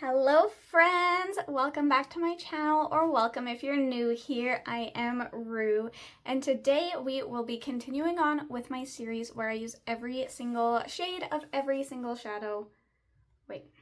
Hello friends, welcome back to my channel, or welcome if you're new here. I am Rue, and today we will be continuing on with my series where I use every single shade of every single shadow.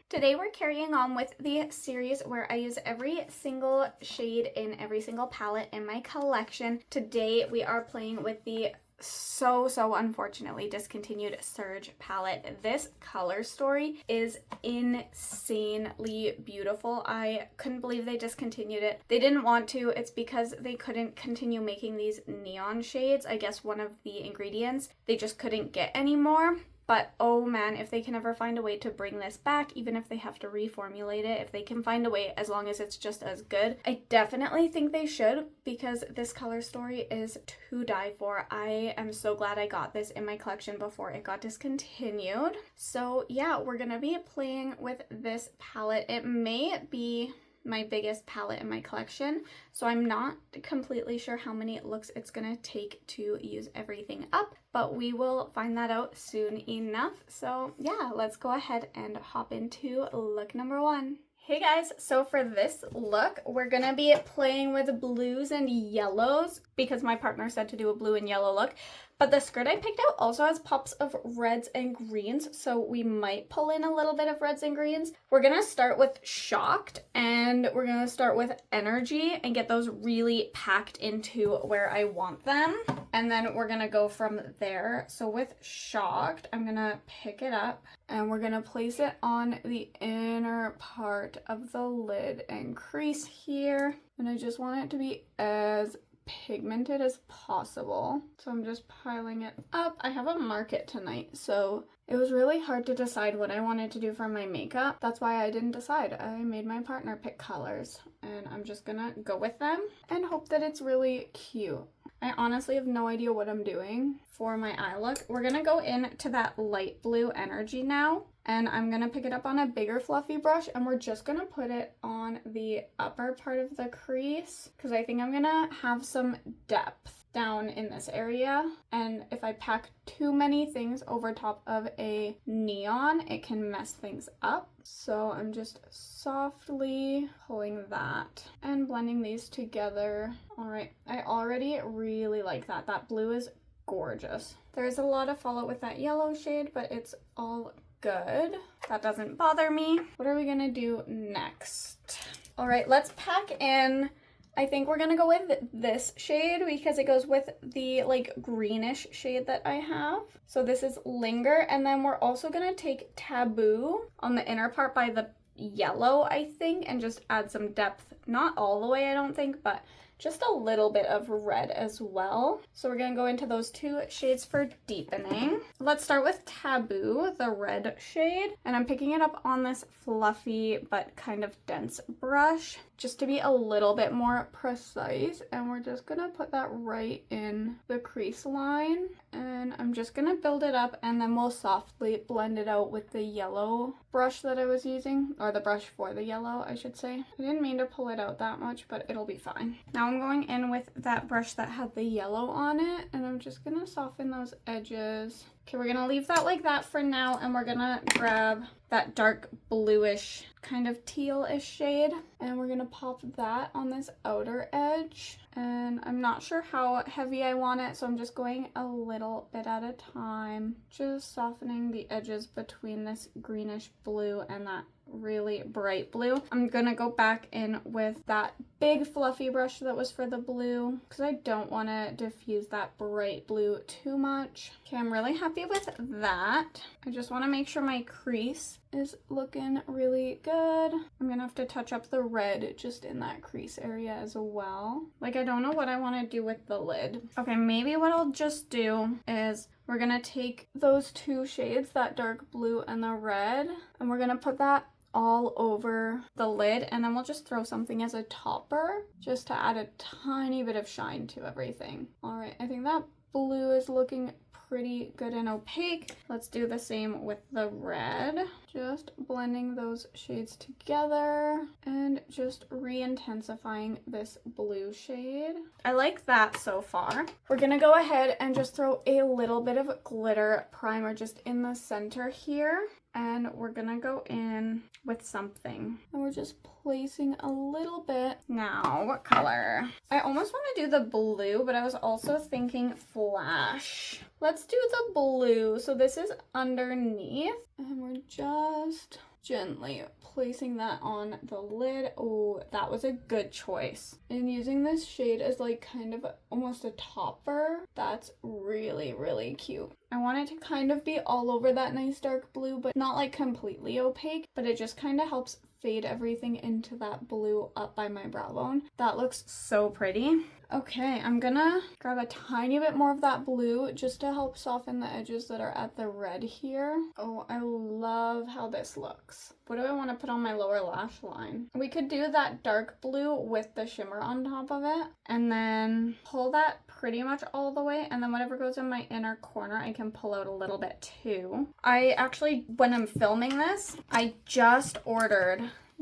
Today we're carrying on with the series where I use every single shade in every single palette in my collection. Today we are playing with the so unfortunately discontinued Surge palette. This color story is insanely beautiful. I couldn't believe they discontinued it. They didn't want to. It's because they couldn't continue making these neon shades. I guess one of the ingredients they just couldn't get anymore. But oh man, if they can ever find a way to bring this back, even if they have to reformulate it, if they can find a way as long as it's just as good, I definitely think they should, because this color story is to die for. I am so glad I got this in my collection before it got discontinued. So yeah, we're gonna be playing with this palette. It may be my biggest palette in my collection, so I'm not completely sure how many looks it's gonna take to use everything up, but we will find that out soon enough. So yeah, let's go ahead and hop into look number one. Hey guys, so for this look, we're gonna be playing with blues and yellows because my partner said to do a blue and yellow look. But the skirt I picked out also has pops of reds and greens, so we might pull in a little bit of reds and greens. We're gonna start with Shocked, and we're gonna start with Energy and get those really packed into where I want them. And then we're gonna go from there. So with Shocked, I'm gonna pick it up and we're gonna place it on the inner part of the lid and crease here. And I just want it to be as pigmented as possible, so I'm just piling it up. I have a market tonight, so it was really hard to decide what I wanted to do for my makeup. That's why I didn't decide. I made my partner pick colors, and I'm just gonna go with them and hope that it's really cute. I honestly have no idea what I'm doing for my eye look. We're gonna go into that light blue Energy now, and I'm gonna pick it up on a bigger fluffy brush, and we're just gonna put it on the upper part of the crease because I think I'm gonna have some depth down in this area, and if I pack too many things over top of a neon, it can mess things up. So I'm just softly pulling that and blending these together. All right, I already really like that. That blue is gorgeous. There's a lot of fallout with that yellow shade, but it's all good. That doesn't bother me. What are we gonna do next? All right, let's pack in. I think we're gonna go with this shade because it goes with the like greenish shade that I have. So this is Linger, and then we're also gonna take Taboo on the inner part by the yellow, I think, and just add some depth. Not all the way, I don't think, but just a little bit of red as well. So we're gonna go into those two shades for deepening. Let's start with Taboo, the red shade, and I'm picking it up on this fluffy but kind of dense brush just to be a little bit more precise, and we're just gonna put that right in the crease line, and I'm just gonna build it up, and then we'll softly blend it out with the yellow brush that I was using, or the brush for the yellow, I should say. I didn't mean to pull it out that much, but it'll be fine. Now I'm going in with that brush that had the yellow on it, and I'm just gonna soften those edges. Okay, we're gonna leave that like that for now, and we're gonna grab that dark bluish, kind of teal-ish shade, and we're gonna pop that on this outer edge. And I'm not sure how heavy I want it, so I'm just going a little bit at a time, just softening the edges between this greenish blue and that really bright blue. I'm gonna go back in with that big fluffy brush that was for the blue because I don't want to diffuse that bright blue too much. Okay, I'm really happy with that. I just want to make sure my crease is looking really good. I'm gonna have to touch up the red just in that crease area as well. Like, I don't know what I want to do with the lid. Okay, maybe what I'll just do is we're gonna take those two shades, that dark blue and the red, and we're gonna put that all over the lid, and then we'll just throw something as a topper just to add a tiny bit of shine to everything. All right, I think that blue is looking pretty good and opaque. Let's do the same with the red. Just blending those shades together and just re-intensifying this blue shade. I like that so far. We're gonna go ahead and just throw a little bit of glitter primer just in the center here. and we're gonna go in with something. And we're just placing a little bit. Now, what color? I almost want to do the blue, but I was also thinking flash. Let's do the blue. So this is underneath, and we're just gently placing that on the lid. Oh, that was a good choice. And using this shade as like kind of almost a topper, that's really, really cute. I want it to kind of be all over that nice dark blue, but not like completely opaque, but it just kind of helps fade everything into that blue up by my brow bone. That looks so pretty. Okay, I'm gonna grab a tiny bit more of that blue just to help soften the edges that are at the red here. Oh, I love how this looks. What do I want to put on my lower lash line? We could do that dark blue with the shimmer on top of it, and then pull that pretty much all the way, and then whatever goes in my inner corner, I can pull out a little bit too. I actually, when I'm filming this, I just ordered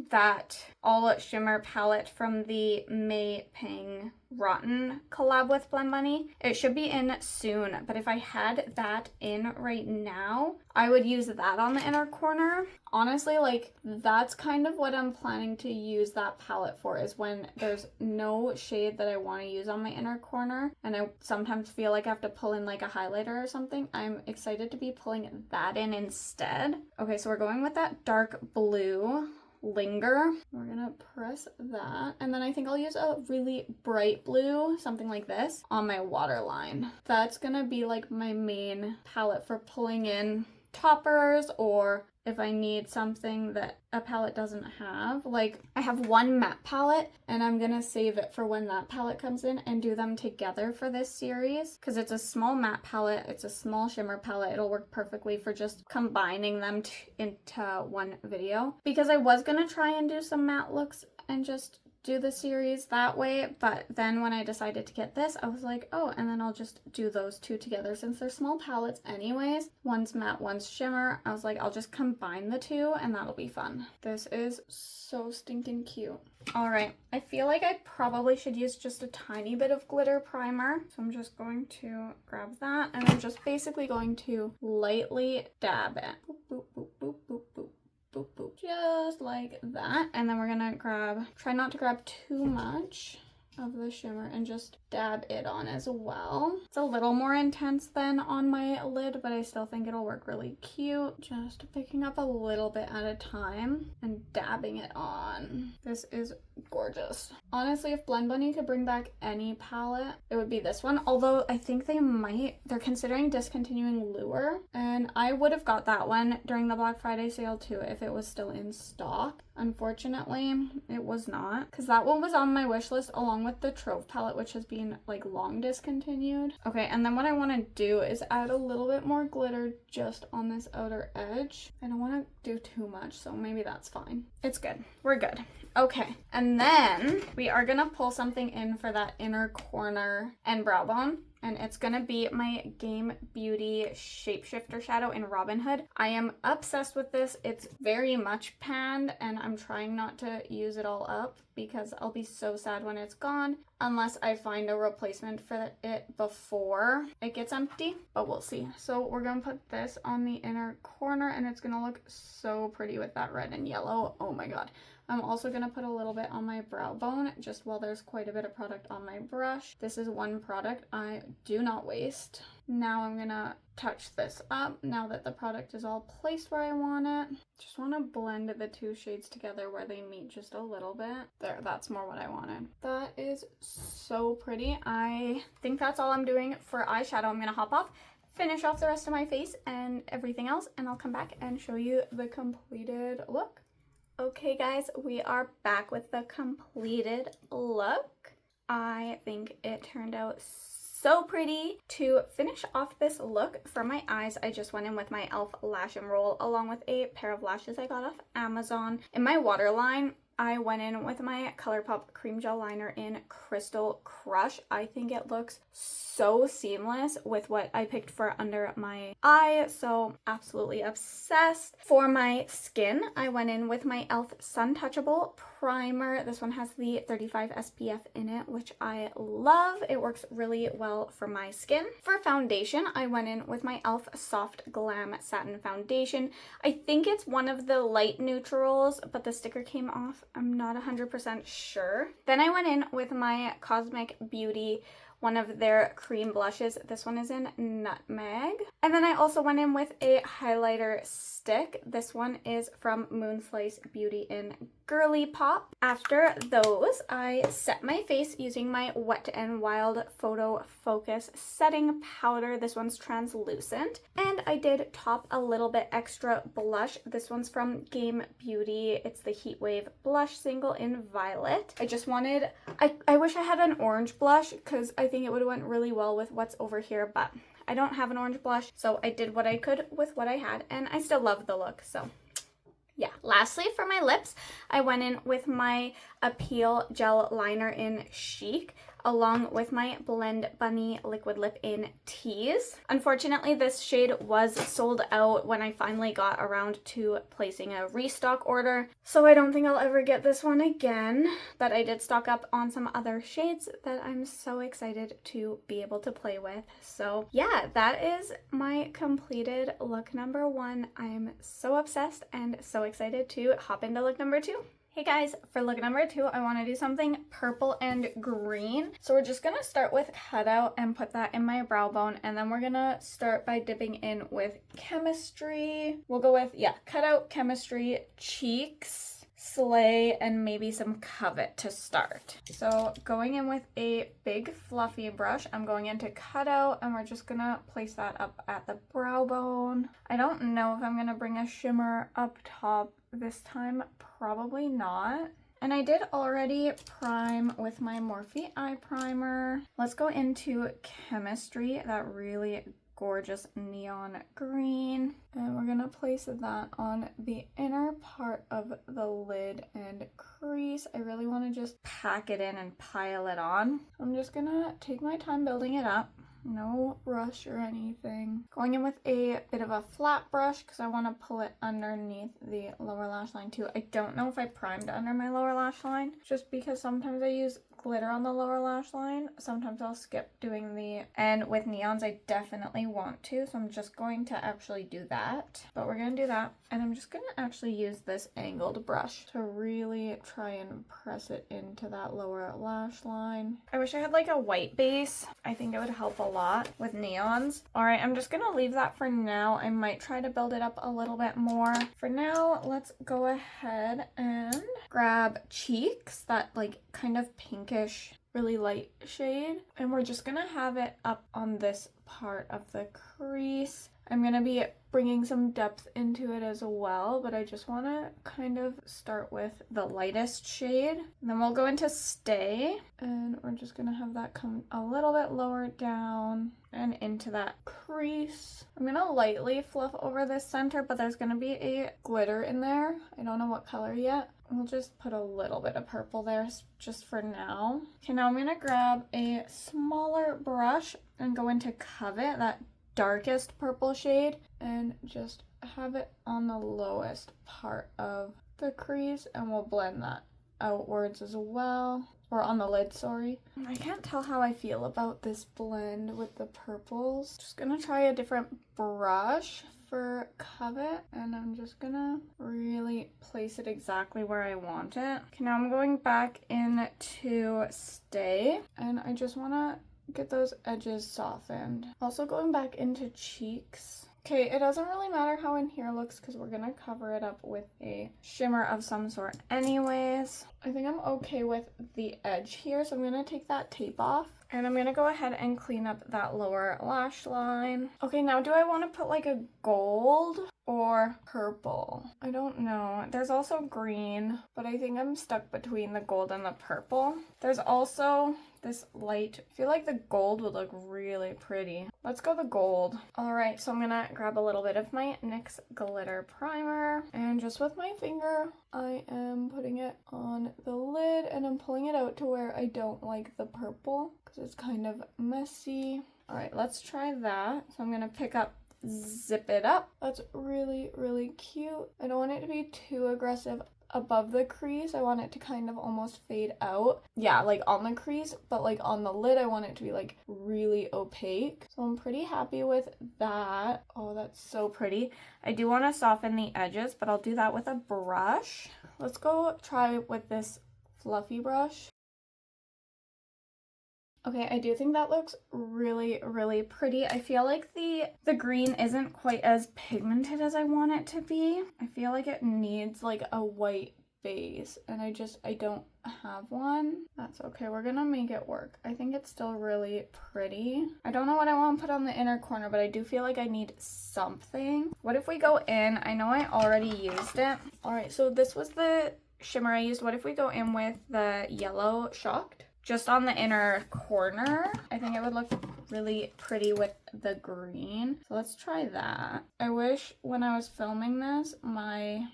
that all shimmer palette from the May Pang Rotten collab with Blend Bunny. It should be in soon, but if I had that in right now, I would use that on the inner corner. Honestly, like, that's kind of what I'm planning to use that palette for, is when there's no shade that I want to use on my inner corner and I sometimes feel like I have to pull in like a highlighter or something. I'm excited to be pulling that in instead. Okay, so we're going with that dark blue Linger. We're gonna press that, and then I think I'll use a really bright blue, something like this, on my waterline. That's gonna be like my main palette for pulling in toppers, or if I need something that a palette doesn't have. Like, I have one matte palette, and I'm gonna save it for when that palette comes in and do them together for this series, because it's a small matte palette, it's a small shimmer palette. It'll work perfectly for just combining them into one video, because I was gonna try and do some matte looks and just do the series that way, but then when I decided to get this, I was like, oh, and then I'll just do those two together since they're small palettes anyways. One's matte, one's shimmer. I was like, I'll just combine the two and that'll be fun. This is so stinking cute. All right, I feel like I probably should use just a tiny bit of glitter primer. So I'm just going to grab that, and I'm just basically going to lightly dab it. Boop, boop, boop, boop, boop, boop. Boop, boop, just like that. And then we're gonna try not to grab too much of the shimmer and just dab it on as well. It's a little more intense than on my lid, but I still think it'll work really cute. Just picking up a little bit at a time and dabbing it on. This is gorgeous. Honestly, if Blend Bunny could bring back any palette, it would be this one. Although I think they're considering discontinuing Lure, and I would have got that one during the Black Friday sale too if it was still in stock. Unfortunately, it was not, because that one was on my wish list along with the Trove palette, which has been like long discontinued. Okay, and then what I want to do is add a little bit more glitter just on this outer edge. I don't want to do too much, so maybe that's fine. It's good. We're good. Okay, and then we are gonna pull something in for that inner corner and brow bone, and it's gonna be my Game Beauty Shapeshifter Shadow in Robin Hood. I am obsessed with this. It's very much panned, and I'm trying not to use it all up because I'll be so sad when it's gone unless I find a replacement for it before it gets empty, but we'll see. So we're gonna put this on the inner corner, and it's gonna look so pretty with that red and yellow. Oh my god. I'm also going to put a little bit on my brow bone just while there's quite a bit of product on my brush. This is one product I do not waste. Now I'm going to touch this up now that the product is all placed where I want it. Just want to blend the two shades together where they meet just a little bit. There, that's more what I wanted. That is so pretty. I think that's all I'm doing for eyeshadow. I'm going to hop off, finish off the rest of my face and everything else, and I'll come back and show you the completed look. Okay guys, we are back with the completed look. I think it turned out so pretty. To finish off this look, for my eyes, I just went in with my e.l.f. Lash and Roll along with a pair of lashes I got off Amazon. In my waterline, I went in with my ColourPop Cream Gel Liner in Crystal Crush. I think it looks so seamless with what I picked for under my eye, so absolutely obsessed. For my skin, I went in with my e.l.f. Sun Touchable Primer. This one has the 35 SPF in it, which I love. It works really well for my skin. For foundation, I went in with my e.l.f. Soft Glam Satin Foundation. I think it's one of the light neutrals, but the sticker came off. I'm not 100% sure. Then I went in with my Cosmic Beauty, one of their cream blushes. This one is in Nutmeg. And then I also went in with a highlighter stick. This one is from Moonslice Beauty in Girly Pop. After those, I set my face using my Wet n Wild Photo Focus Setting Powder. This one's translucent. And I did top a little bit extra blush. This one's from Game Beauty. It's the Heat Wave Blush Single in Violet. I just wanted, I wish I had an orange blush because I think it would have went really well with what's over here, but I don't have an orange blush, so I did what I could with what I had, and I still love the look, so yeah. Lastly, for my lips, I went in with my Appeal Gel Liner in Chic, along with my Blend Bunny Liquid Lip in Tease. Unfortunately, this shade was sold out when I finally got around to placing a restock order, so I don't think I'll ever get this one again, but I did stock up on some other shades that I'm so excited to be able to play with. So yeah, that is my completed look number 1. I'm so obsessed and so excited to hop into look number 2. Hey guys, for look number 2, I want to do something purple and green. So we're just going to start with Cutout and put that in my brow bone. And then we're going to start by dipping in with Chemistry. We'll go with, yeah, Cutout, Chemistry, Cheeks, Slay, and maybe some Covet to start. So going in with a big fluffy brush, I'm going into Cutout, and we're just going to place that up at the brow bone. I don't know if I'm going to bring a shimmer up top this time, probably not. And I did already prime with my Morphe eye primer. Let's go into Chemistry, that really gorgeous neon green, and we're gonna place that on the inner part of the lid and crease. I really want to just pack it in and pile it on. I'm just gonna take my time building it up. No rush or anything. Going in with a bit of a flat brush because I want to pull it underneath the lower lash line too. I don't know if I primed under my lower lash line, just because sometimes I use glitter on the lower lash line. Sometimes I'll skip doing the, and with neons I definitely want to, so I'm just going to actually do that. But we're going to do that, and I'm just going to actually use this angled brush to really try and press it into that lower lash line. I wish I had like a white base. I think it would help a lot with neons. Alright, I'm just going to leave that for now. I might try to build it up a little bit more. For now, let's go ahead and grab Cheeks, that like kind of pinkish, really light shade, and we're just gonna have it up on this part of the crease. I'm gonna be bringing some depth into it as well, but I just want to kind of start with the lightest shade. And then we'll go into Stay, and we're just gonna have that come a little bit lower down and into that crease. I'm gonna lightly fluff over this center, but there's gonna be a glitter in there. I don't know what color yet. We'll just put a little bit of purple there just for now. Okay, now I'm gonna grab a smaller brush and go into Covet, that darkest purple shade, and just have it on the lowest part of the crease, and we'll blend that outwards as well, or on the lid, sorry. I can't tell how I feel about this blend with the purples. Just gonna try a different brush for Covet, and I'm just gonna really place it exactly where I want it. Okay, now I'm going back into Stay, and I just want to get those edges softened. Also going back into Cheeks. Okay, it doesn't really matter how in here looks because we're gonna cover it up with a shimmer of some sort anyways. I think I'm okay with the edge here, so I'm gonna take that tape off. And I'm gonna go ahead and clean up that lower lash line. Okay, now do I want to put like a gold or purple? I don't know. There's also green, but I think I'm stuck between the gold and the purple. There's also this light. I feel like the gold would look really pretty. Let's go the gold. All right, so I'm gonna grab a little bit of my NYX glitter primer, and just with my finger, I am putting it on the lid and I'm pulling it out to where I don't like the purple because it's kind of messy. All right, let's try that. So I'm gonna pick up Zip It Up. That's really, really cute. I don't want it to be too aggressive above the crease. I want it to kind of almost fade out. Yeah, like on the crease, but like on the lid, I want it to be like really opaque. So I'm pretty happy with that. Oh, that's so pretty. I do want to soften the edges, but I'll do that with a brush. Let's go try with this fluffy brush. Okay, I do think that looks really, really pretty. I feel like the green isn't quite as pigmented as I want it to be. I feel like it needs like a white base and I don't have one. That's okay, we're gonna make it work. I think it's still really pretty. I don't know what I want to put on the inner corner, but I do feel like I need something. What if we go in? I know I already used it. All right, so this was the shimmer I used. What if we go in with the yellow Shocked? Just on the inner corner. I think it would look really pretty with the green. So let's try that. I wish when I was filming this, my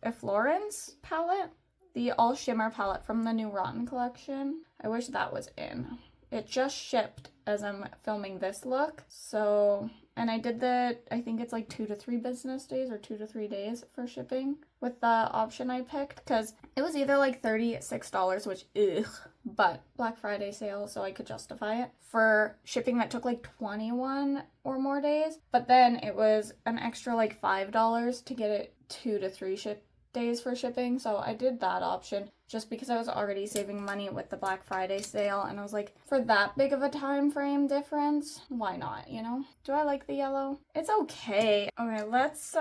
Efflorescence palette, the All Shimmer palette from the new Rotten collection, I wish that was in. It just shipped as I'm filming this look. So, and I did I think it's like 2 to 3 business days or 2 to 3 days for shipping with the option I picked, because it was either like $36, which ugh, but Black Friday sale, so I could justify it, for shipping that took like 21 or more days. But then it was an extra like $5 to get it 2 to 3 days for shipping, so I did that option just because I was already saving money with the Black Friday sale, and I was like, for that big of a time frame difference, why not, you know? Do I like the yellow? It's okay. Okay, let's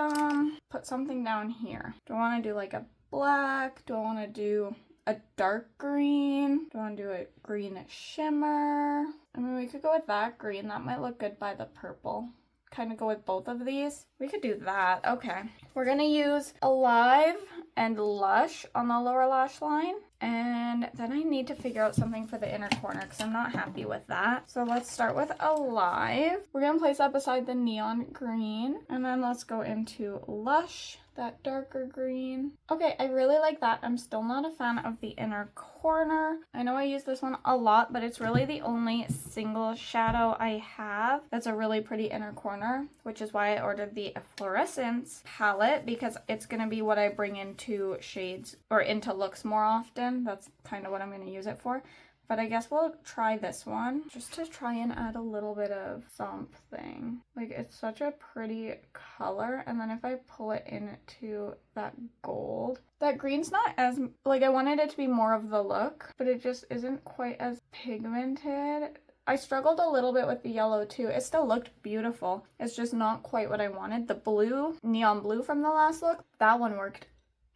put something down here. Do I want to do like a black? Do I want to do a dark green? Do I want to do a green shimmer? I mean, we could go with that green. That might look good by the purple. Kind of go with both of these. We could do that. Okay. We're going to use Alive and Lush on the lower lash line. And then I need to figure out something for the inner corner because I'm not happy with that. So let's start with Alive. We're going to place that beside the neon green. And then let's go into Lush, that darker green. Okay, I really like that. I'm still not a fan of the inner corner. I know I use this one a lot, but it's really the only single shadow I have that's a really pretty inner corner, which is why I ordered the Efflorescence palette, because it's going to be what I bring into shades or into looks more often. That's kind of what I'm going to use it for. But I guess we'll try this one just to try and add a little bit of something. Like, it's such a pretty color. And then if I pull it into that gold, that green's not as, like, I wanted it to be more of the look, but it just isn't quite as pigmented. I struggled a little bit with the yellow too. It still looked beautiful. It's just not quite what I wanted. The blue, neon blue from the last look, that one worked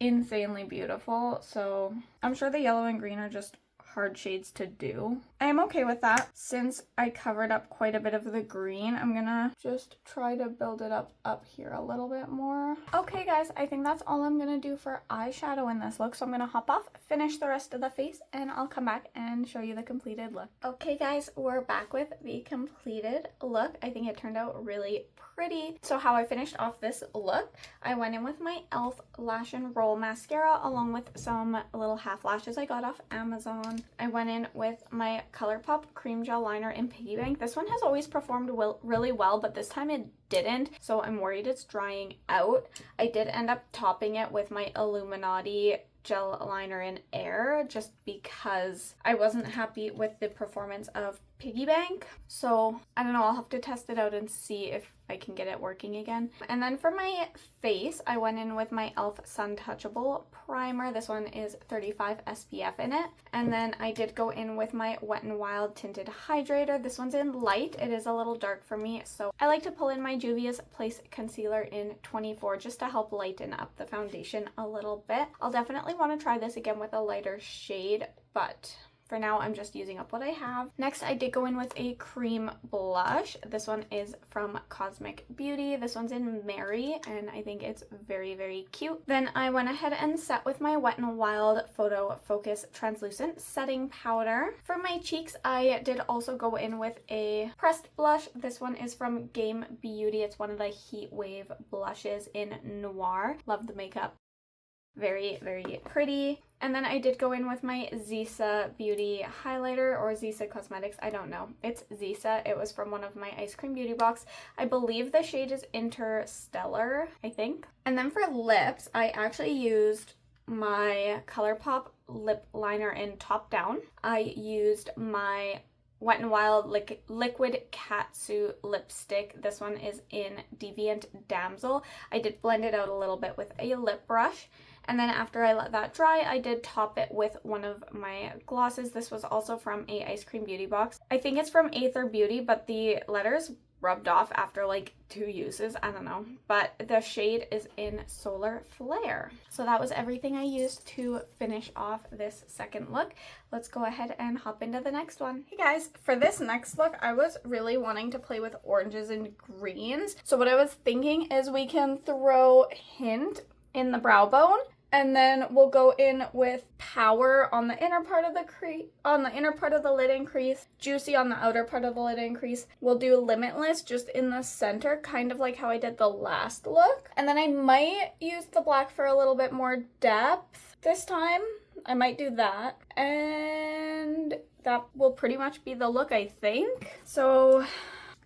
insanely beautiful. So I'm sure the yellow and green are just hard shades to do. I am okay with that. Since I covered up quite a bit of the green, I'm gonna just try to build it up here a little bit more. Okay guys, I think that's all I'm gonna do for eyeshadow in this look. So I'm gonna hop off, finish the rest of the face, and I'll come back and show you the completed look. Okay guys, we're back with the completed look. I think it turned out really pretty. So how I finished off this look, I went in with my e.l.f. Lash and Roll Mascara along with some little half lashes I got off Amazon. I went in with my ColourPop Cream Gel Liner in Piggy Bank. This one has always performed really well, but this time it didn't, so I'm worried it's drying out. I did end up topping it with my Illuminati gel liner in Air just because I wasn't happy with the performance of Piggy Bank. So I don't know, I'll have to test it out and see if I can get it working again. And then for my face, I went in with my e.l.f. Sun Touchable Primer. This one is 35 SPF in it. And then I did go in with my Wet n Wild Tinted Hydrator. This one's in light. It is a little dark for me, so I like to pull in my Juvia's Place Concealer in 24 just to help lighten up the foundation a little bit. I'll definitely want to try this again with a lighter shade, but for now, I'm just using up what I have. Next, I did go in with a cream blush. This one is from Cosmic Beauty. This one's in Mary, and I think it's very, very cute. Then I went ahead and set with my Wet n Wild Photo Focus Translucent Setting Powder. For my cheeks, I did also go in with a pressed blush. This one is from Game Beauty. It's one of the Heat Wave blushes in Noir. Love the makeup. Very, very pretty. And then I did go in with my Zisa Beauty highlighter, or Zisa Cosmetics, I don't know. It's Zisa. It was from one of my Eyescream Beauty Box. I believe the shade is Interstellar, I think. And then for lips, I actually used my ColourPop lip liner in Top Down. I used my Wet n Wild Liquid Catsuit lipstick. This one is in Deviant Damsel. I did blend it out a little bit with a lip brush. And then after I let that dry, I did top it with one of my glosses. This was also from a Eyescream Beauty Box. I think it's from Aether Beauty, but the letters rubbed off after like 2 uses. I don't know. But the shade is in Solar Flare. So that was everything I used to finish off this second look. Let's go ahead and hop into the next one. Hey guys, for this next look, I was really wanting to play with oranges and greens. So what I was thinking is we can throw Hint in the brow bone. And then we'll go in with Power on the inner part of the lid and crease, Juicy on the outer part of the lid and crease. We'll do Limitless just in the center, kind of like how I did the last look. And then I might use the black for a little bit more depth this time. I might do that. And that will pretty much be the look, I think. So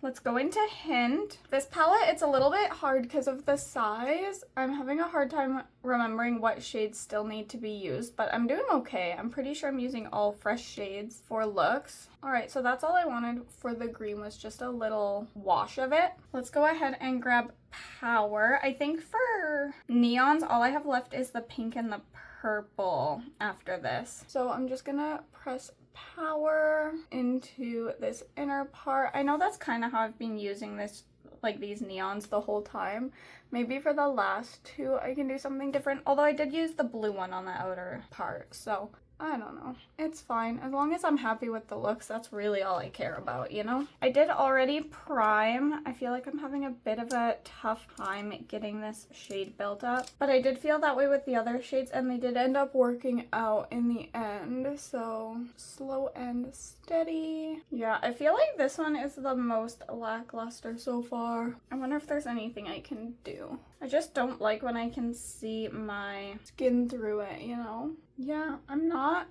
let's go into Hint. This palette, it's a little bit hard because of the size. I'm having a hard time remembering what shades still need to be used, but I'm doing okay. I'm pretty sure I'm using all fresh shades for looks. All right, so that's all I wanted for the green, was just a little wash of it. Let's go ahead and grab Power. I think for neons, all I have left is the pink and the purple after this. So I'm just gonna press Power into this inner part. I know that's kind of how I've been using this, like these neons the whole time. Maybe for the last 2 I can do something different, although I did use the blue one on the outer part, so I don't know. It's fine. As long as I'm happy with the looks, that's really all I care about, you know? I did already prime. I feel like I'm having a bit of a tough time getting this shade built up, but I did feel that way with the other shades, and they did end up working out in the end. So slow and steady. Yeah, I feel like this one is the most lackluster so far. I wonder if there's anything I can do. I just don't like when I can see my skin through it, you know? Yeah, I'm not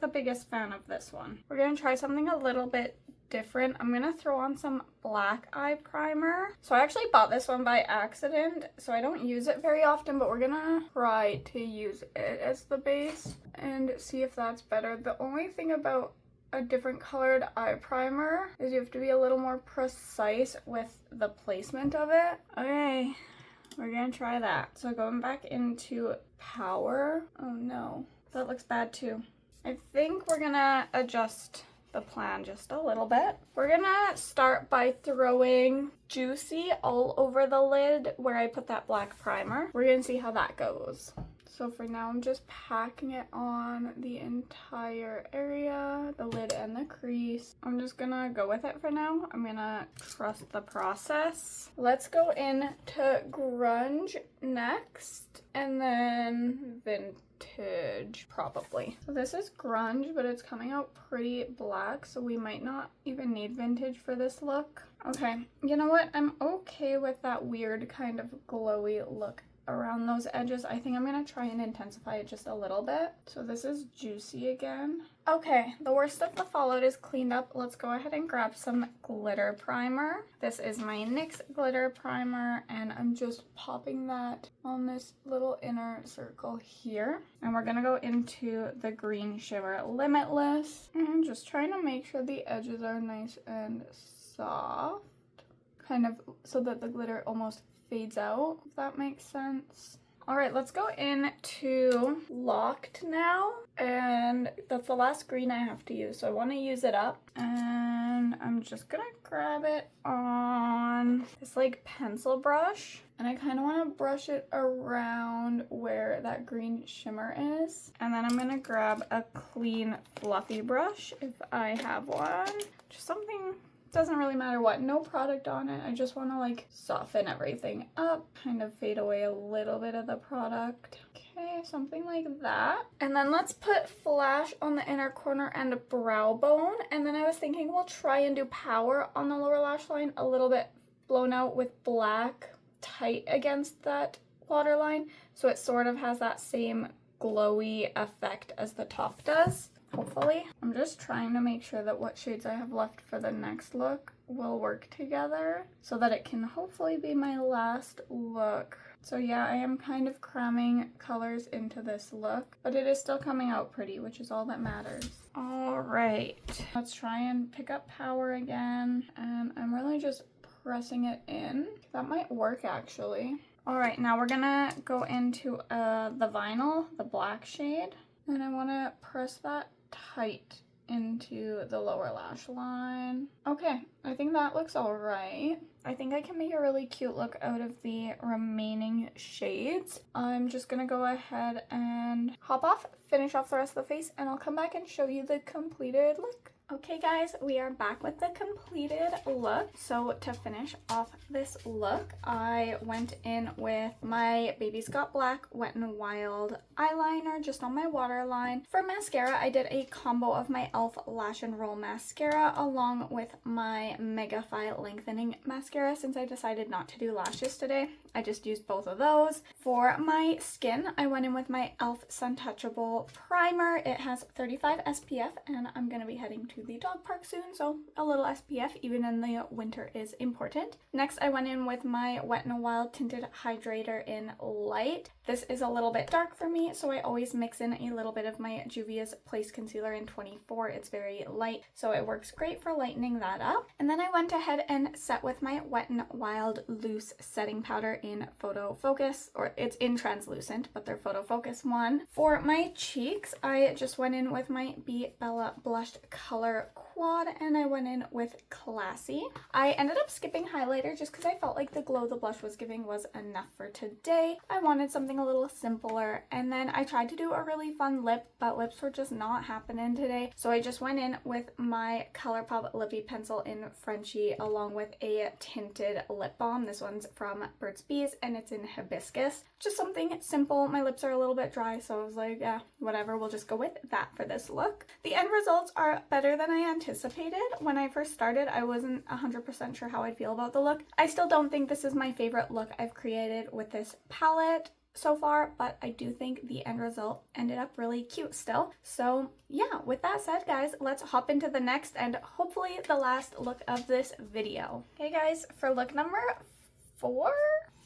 the biggest fan of this one. We're gonna try something a little bit different. I'm gonna throw on some black eye primer. So I actually bought this one by accident, so I don't use it very often, but we're gonna try to use it as the base and see if that's better. The only thing about a different colored eye primer is you have to be a little more precise with the placement of it. Okay, we're gonna try that. So going back into Power. Oh no, that looks bad too. I think we're gonna adjust the plan just a little bit. We're gonna start by throwing Juicy all over the lid where I put that black primer. We're gonna see how that goes. So for now, I'm just packing it on the entire area, the lid and the crease. I'm just gonna go with it for now. I'm gonna trust the process. Let's go into Grunge next, and then Vintage probably. So this is Grunge, but it's coming out pretty black, so we might not even need Vintage for this look. Okay, you know what? I'm okay with that weird kind of glowy look around those edges. I think I'm gonna try and intensify it just a little bit. So this is Juicy again. Okay, the worst of the fallout is cleaned up. Let's go ahead and grab some glitter primer. This is my NYX glitter primer, and I'm just popping that on this little inner circle here. And we're gonna go into the green shimmer Limitless. And I'm just trying to make sure the edges are nice and soft, kind of so that the glitter almost fades out, if that makes sense. All right, let's go into Locked now, and that's the last green I have to use, so I want to use it up, and I'm just gonna grab it on this like pencil brush, and I kind of want to brush it around where that green shimmer is, and then I'm gonna grab a clean fluffy brush if I have one, just something. Doesn't really matter what, no product on it. I just want to like soften everything up, kind of fade away a little bit of the product. Okay, something like that. And then let's put Flash on the inner corner and brow bone. And then I was thinking we'll try and do Power on the lower lash line, a little bit blown out with black, tight against that waterline, so it sort of has that same glowy effect as the top does, hopefully. I'm just trying to make sure that what shades I have left for the next look will work together so that it can hopefully be my last look. So yeah, I am kind of cramming colors into this look, but it is still coming out pretty, which is all that matters. All right, let's try and pick up power again, and I'm really just pressing it in. That might work actually. All right, now we're gonna go into the vinyl, the black shade, and I wanna press that tight into the lower lash line. Okay, I think that looks all right. I think I can make a really cute look out of the remaining shades. I'm just gonna go ahead and hop off, finish off the rest of the face, and I'll come back and show you the completed look. Okay guys, we are back with the completed look. So to finish off this look, I went in with my Baby's Got Black Wet n Wild eyeliner just on my waterline. For mascara, I did a combo of my e.l.f. Lash and Roll mascara along with my Megafy lengthening mascara since I decided not to do lashes today. I just used both of those. For my skin, I went in with my e.l.f. Suntouchable primer. It has 35 SPF and I'm going to be heading to the dog park soon, so a little SPF even in the winter is important. Next, I went in with my Wet n Wild Tinted Hydrator in Light. This is a little bit dark for me, so I always mix in a little bit of my Juvia's Place Concealer in 24. It's very light, so it works great for lightening that up. And then I went ahead and set with my Wet n Wild Loose Setting Powder in Photo Focus, or it's in Translucent, but they're Photo Focus one. For my cheeks, I just went in with my Be Bella Blushed Color Quad, and I went in with Classy. I ended up skipping highlighter just because I felt like the glow the blush was giving was enough for today. I wanted something a little simpler, and then I tried to do a really fun lip, but lips were just not happening today, so I just went in with my ColourPop Lippy Pencil in Frenchie along with a tinted lip balm. This one's from Burt's Bees and it's in Hibiscus. Just something simple. My lips are a little bit dry, so I was like, yeah, whatever, we'll just go with that for this look. The end results are better than I anticipated. When I first started, I wasn't 100% sure how I'd feel about the look. I still don't think this is my favorite look I've created with this palette so far, but I do think the end result ended up really cute still. So yeah, with that said guys, let's hop into the next and hopefully the last look of this video. Okay guys, for look number 4,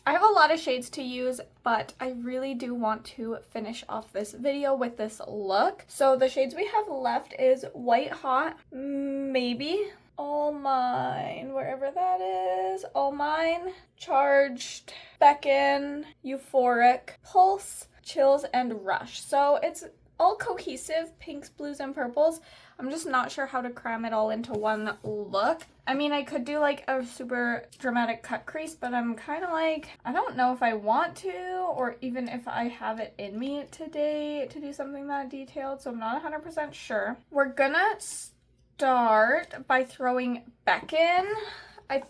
I have a lot of shades to use, but I really do want to finish off this video with this look. So the shades we have left is White Hot, maybe All Mine, wherever that is, All Mine, Charged, Beckon, Euphoric, Pulse, Chills, and Rush. So it's all cohesive pinks, blues, and purples. I'm just not sure how to cram it all into one look. I mean, I could do like a super dramatic cut crease, but I'm kind of like, I don't know if I want to, or even if I have it in me today to do something that detailed, so I'm not 100% sure. We're gonna start by throwing Beckon. I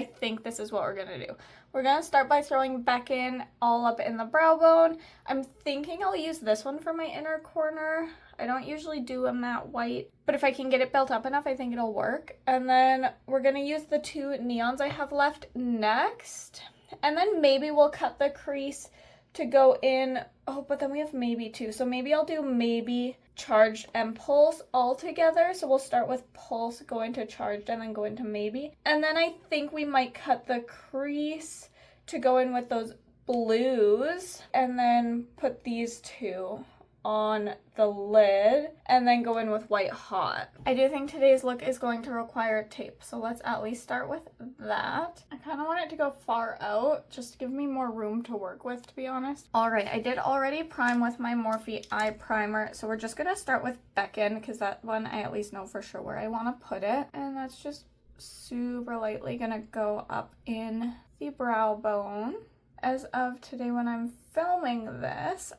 think this is what we're gonna do. We're gonna start by throwing Beckon all up in the brow bone. I'm thinking I'll use this one for my inner corner. I don't usually do a matte white, but if I can get it built up enough, I think it'll work. And then we're gonna use the 2 neons I have left next. And then maybe we'll cut the crease to go in, oh, but then we have maybe 2. So maybe I'll do maybe, Charged, and Pulse all together. So we'll start with Pulse, go into Charged, and then go into maybe. And then I think we might cut the crease to go in with those blues, and then put these 2 on the lid, and then go in with White Hot. I do think today's look is going to require tape, so let's at least start with that. I kind of want it to go far out, just to give me more room to work with, to be honest. Alright, I did already prime with my Morphe eye primer, so we're just gonna start with Beckon, because that one I at least know for sure where I want to put it, and that's just super lightly gonna go up in the brow bone. As of today when I'm filming this,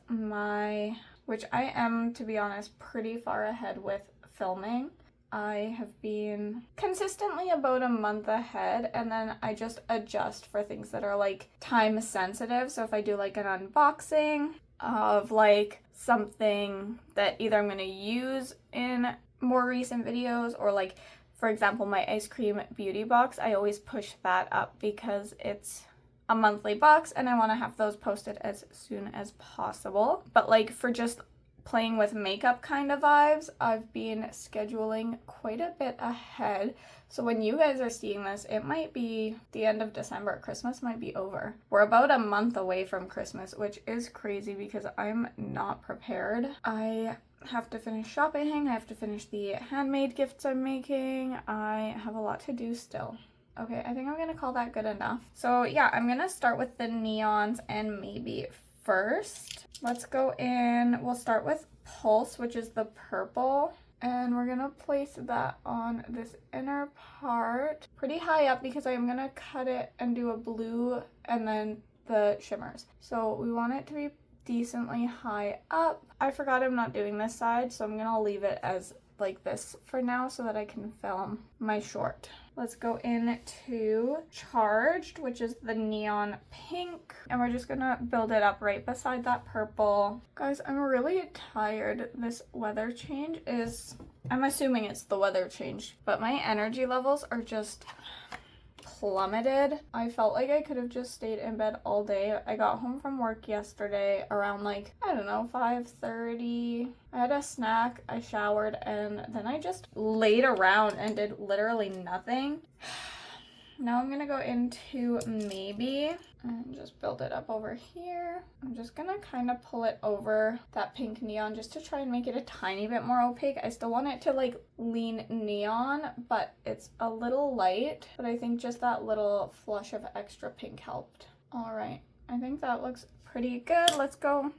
which I am, to be honest, pretty far ahead with filming. I have been consistently about a month ahead, and then I just adjust for things that are like time sensitive. So if I do like an unboxing of like something that either I'm going to use in more recent videos, or like, for example, my Eyescream Beauty Box, I always push that up because it's a monthly box, and I want to have those posted as soon as possible. But like for just playing with makeup kind of vibes, I've been scheduling quite a bit ahead. So when you guys are seeing this, it might be the end of December. Christmas might be over. We're about a month away from Christmas, which is crazy because I'm not prepared. I have to finish shopping. I have to finish the handmade gifts I'm making. I have a lot to do still. Okay, I think I'm gonna call that good enough. So yeah, I'm gonna start with the neons, and maybe first, let's go in, we'll start with Pulse, which is the purple. And we're gonna place that on this inner part pretty high up because I'm gonna cut it and do a blue and then the shimmers. So we want it to be decently high up. I forgot I'm not doing this side, so I'm gonna leave it as like this for now so that I can film my short. Let's go into Charged, which is the neon pink, and we're just gonna build it up right beside that purple. Guys, I'm really tired. This weather change is, I'm assuming it's the weather change, but my energy levels are just plummeted. I felt like I could have just stayed in bed all day. I got home from work yesterday around like, I don't know, 5:30. I had a snack, I showered, and then I just laid around and did literally nothing. Now I'm gonna go into Maybe and just build it up over here. I'm just gonna kind of pull it over that pink neon just to try and make it a tiny bit more opaque. I still want it to like lean neon, but it's a little light. But I think just that little flush of extra pink helped. All right, I think that looks pretty good. Let's go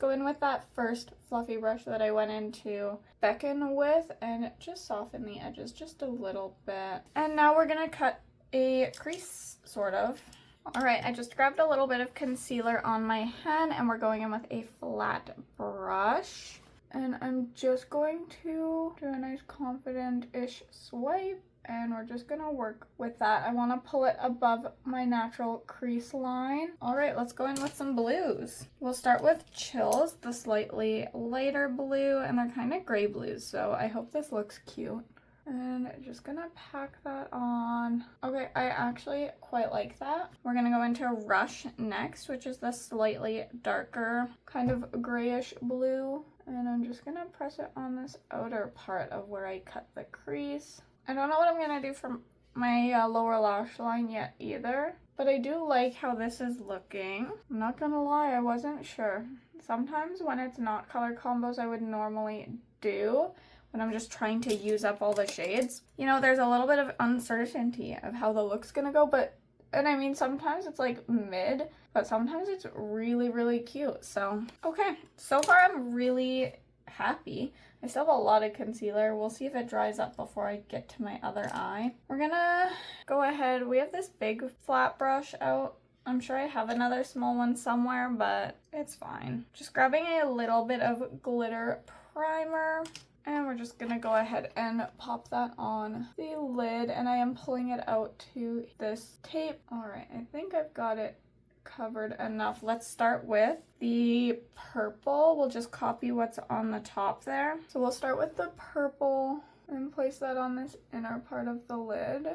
in with that first fluffy brush that I went into Beckon with and just soften the edges just a little bit. And now we're gonna cut a crease, sort of. All right, I just grabbed a little bit of concealer on my hand and we're going in with a flat brush. And I'm just going to do a nice confident-ish swipe, and we're just gonna work with that. I wanna pull it above my natural crease line. All right, let's go in with some blues. We'll start with Chills, the slightly lighter blue, and they're kind of gray blues, so I hope this looks cute. And just gonna pack that on. Okay, I actually quite like that. We're gonna go into Rush next, which is the slightly darker kind of grayish blue. And I'm just gonna press it on this outer part of where I cut the crease. I don't know what I'm gonna do for my lower lash line yet either, but I do like how this is looking. I'm not gonna lie, I wasn't sure. Sometimes when it's not color combos I would normally do, when I'm just trying to use up all the shades, you know, there's a little bit of uncertainty of how the look's gonna go, and I mean, sometimes it's like mid, but sometimes it's really, really cute. So, okay, so far I'm really happy. I still have a lot of concealer. We'll see if it dries up before I get to my other eye. We're gonna go ahead. We have this big flat brush out. I'm sure I have another small one somewhere, but it's fine. Just grabbing a little bit of glitter primer. And we're just gonna go ahead and pop that on the lid, and I am pulling it out to this tape. All right, I think I've got it covered enough. Let's start with the purple. We'll just copy what's on the top there. So we'll start with the purple and place that on this inner part of the lid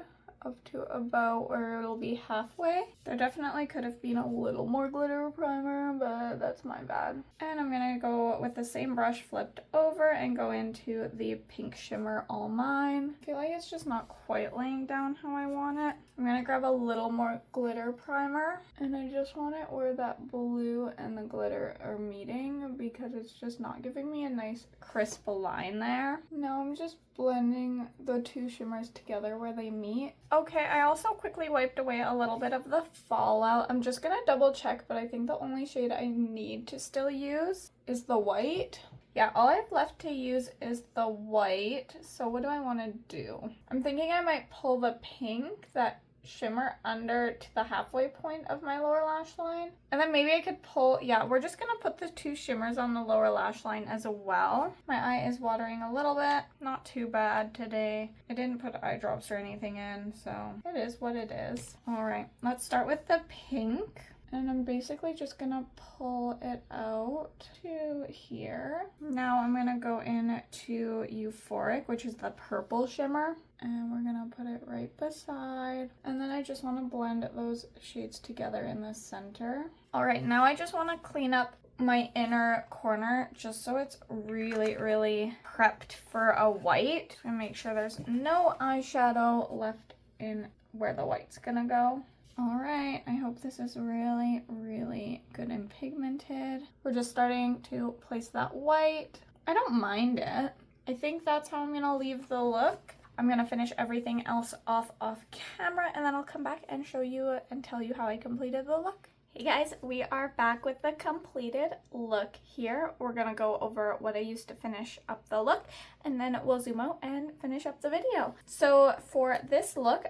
up to about where it'll be halfway. There definitely could have been a little more glitter primer, but that's my bad. And I'm gonna go with the same brush flipped over and go into the pink shimmer All Mine. I feel like it's just not quite laying down how I want it. I'm gonna grab a little more glitter primer, and I just want it where that blue and the glitter are meeting because it's just not giving me a nice crisp line there. Now I'm just blending the two shimmers together where they meet. Okay, I also quickly wiped away a little bit of the fallout. I'm just gonna double check, but I think the only shade I need to still use is the white. Yeah, all I have left to use is the white. So what do I want to do? I'm thinking I might pull the pink, that shimmer, under to the halfway point of my lower lash line. And then maybe I could pull, yeah, we're just gonna put the two shimmers on the lower lash line as well. My eye is watering a little bit. Not too bad today. I didn't put eye drops or anything in, so it is what it is. All right, let's start with the pink. And I'm basically just gonna pull it out to here. Now I'm gonna go into Euphoric, which is the purple shimmer. And we're gonna put it right beside. And then I just wanna blend those shades together in the center. All right, now I just wanna clean up my inner corner just so it's really, really prepped for a white. And make sure there's no eyeshadow left in where the white's gonna go. All right, I hope this is really, really good and pigmented. We're just starting to place that white. I don't mind it. I think that's how I'm gonna leave the look. I'm gonna finish everything else off camera, and then I'll come back and show you and tell you how I completed the look. Hey guys, we are back with the completed look here. We're gonna go over what I used to finish up the look, and then we'll zoom out and finish up the video. So for this look,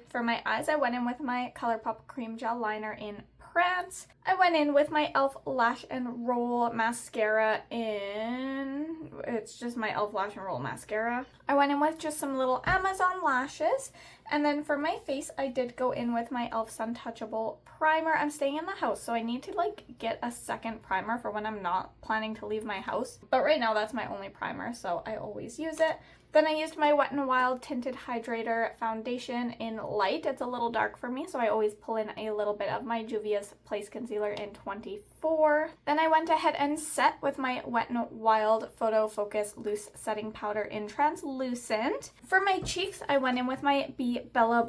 for my eyes, I went in with my ColourPop Cream Gel Liner in Prance. I went in with my e.l.f. Lash and Roll Mascara it's just my e.l.f. Lash and Roll Mascara. I went in with just some little Amazon lashes. And then for my face, I did go in with my e.l.f. Sun Touchable Primer. I'm staying in the house, so I need to get a second primer for when I'm not planning to leave my house. But right now, that's my only primer, so I always use it. Then I used my Wet n Wild Tinted Hydrator Foundation in Light. It's a little dark for me, so I always pull in a little bit of my Juvia's Place Concealer in 24. Then I went ahead and set with my Wet n Wild Photo Focus Loose Setting Powder in Translucent. For my cheeks, I went in with my Be Bella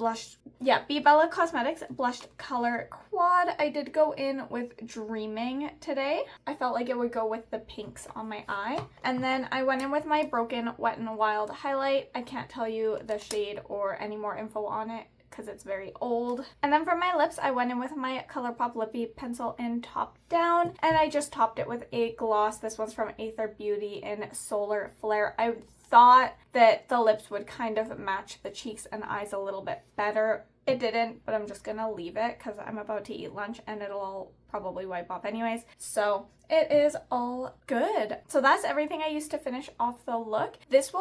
Cosmetics Blushed Color Quad. I did go in with Dreaming today. I felt like it would go with the pinks on my eye. And then I went in with my Broken Wet n Wild highlight. I can't tell you the shade or any more info on it because it's very old. And then for my lips, I went in with my ColourPop Lippy Pencil in Top Down, and I just topped it with a gloss. This one's from Aether Beauty in Solar Flare. I thought that the lips would kind of match the cheeks and eyes a little bit better. It didn't, but I'm just gonna leave it because I'm about to eat lunch and it'll all probably wipe off anyways. So it is all good. So that's everything I used to finish off the look. This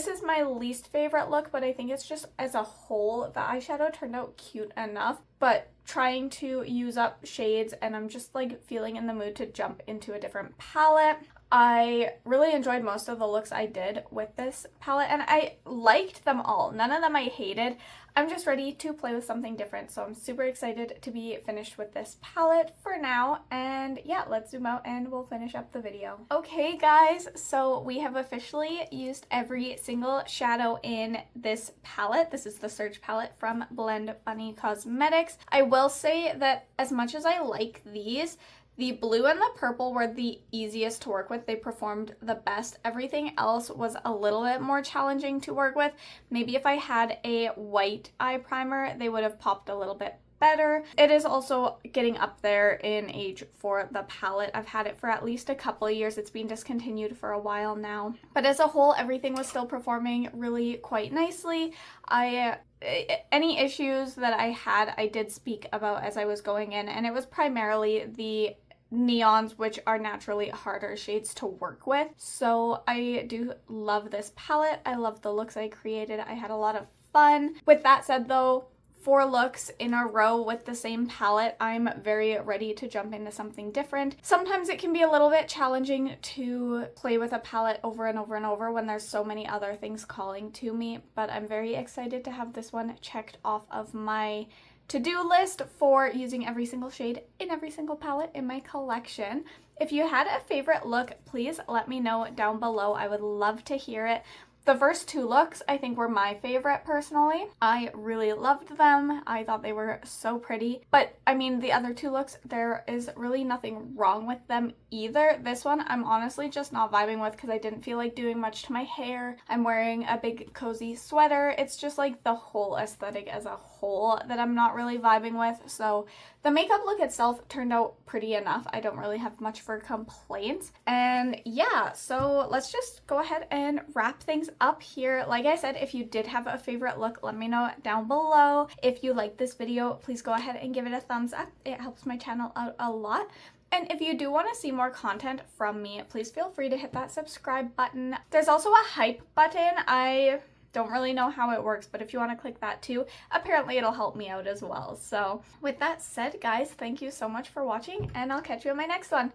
is my least favorite look, but I think it's just as a whole, the eyeshadow turned out cute enough, but trying to use up shades, and I'm just feeling in the mood to jump into a different palette. I really enjoyed most of the looks I did with this palette, and I liked them all. None of them I hated. I'm just ready to play with something different, so I'm super excited to be finished with this palette for now. And yeah, let's zoom out and we'll finish up the video. Okay guys, so we have officially used every single shadow in this palette. This is the Surge palette from Blend Bunny Cosmetics. I will say that as much as I like these, the blue and the purple were the easiest to work with. They performed the best. Everything else was a little bit more challenging to work with. Maybe if I had a white eye primer, they would have popped a little bit better. It is also getting up there in age for the palette. I've had it for at least a couple of years. It's been discontinued for a while now. But as a whole, everything was still performing really quite nicely. Any issues that I had, I did speak about as I was going in, and it was primarily the neons, which are naturally harder shades to work with. So I do love this palette. I love the looks I created. I had a lot of fun. With that said though, 4 looks in a row with the same palette, I'm very ready to jump into something different. Sometimes it can be a little bit challenging to play with a palette over and over and over when there's so many other things calling to me, but I'm very excited to have this one checked off of my to-do list for using every single shade in every single palette in my collection. If you had a favorite look, please let me know down below. I would love to hear it. The first 2 looks I think were my favorite personally. I really loved them. I thought they were so pretty. But I mean, the other 2 looks, there is really nothing wrong with them either. This one I'm honestly just not vibing with because I didn't feel like doing much to my hair. I'm wearing a big cozy sweater. It's just the whole aesthetic as a whole that I'm not really vibing with. So the makeup look itself turned out pretty enough. I don't really have much for complaints. And yeah, so let's just go ahead and wrap things up here. Like I said, if you did have a favorite look, let me know down below. If you liked this video, please go ahead and give it a thumbs up. It helps my channel out a lot. And if you do want to see more content from me, please feel free to hit that subscribe button. There's also a hype button. I don't really know how it works, but if you want to click that too, apparently it'll help me out as well. So with that said, guys, thank you so much for watching, and I'll catch you in my next one.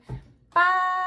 Bye!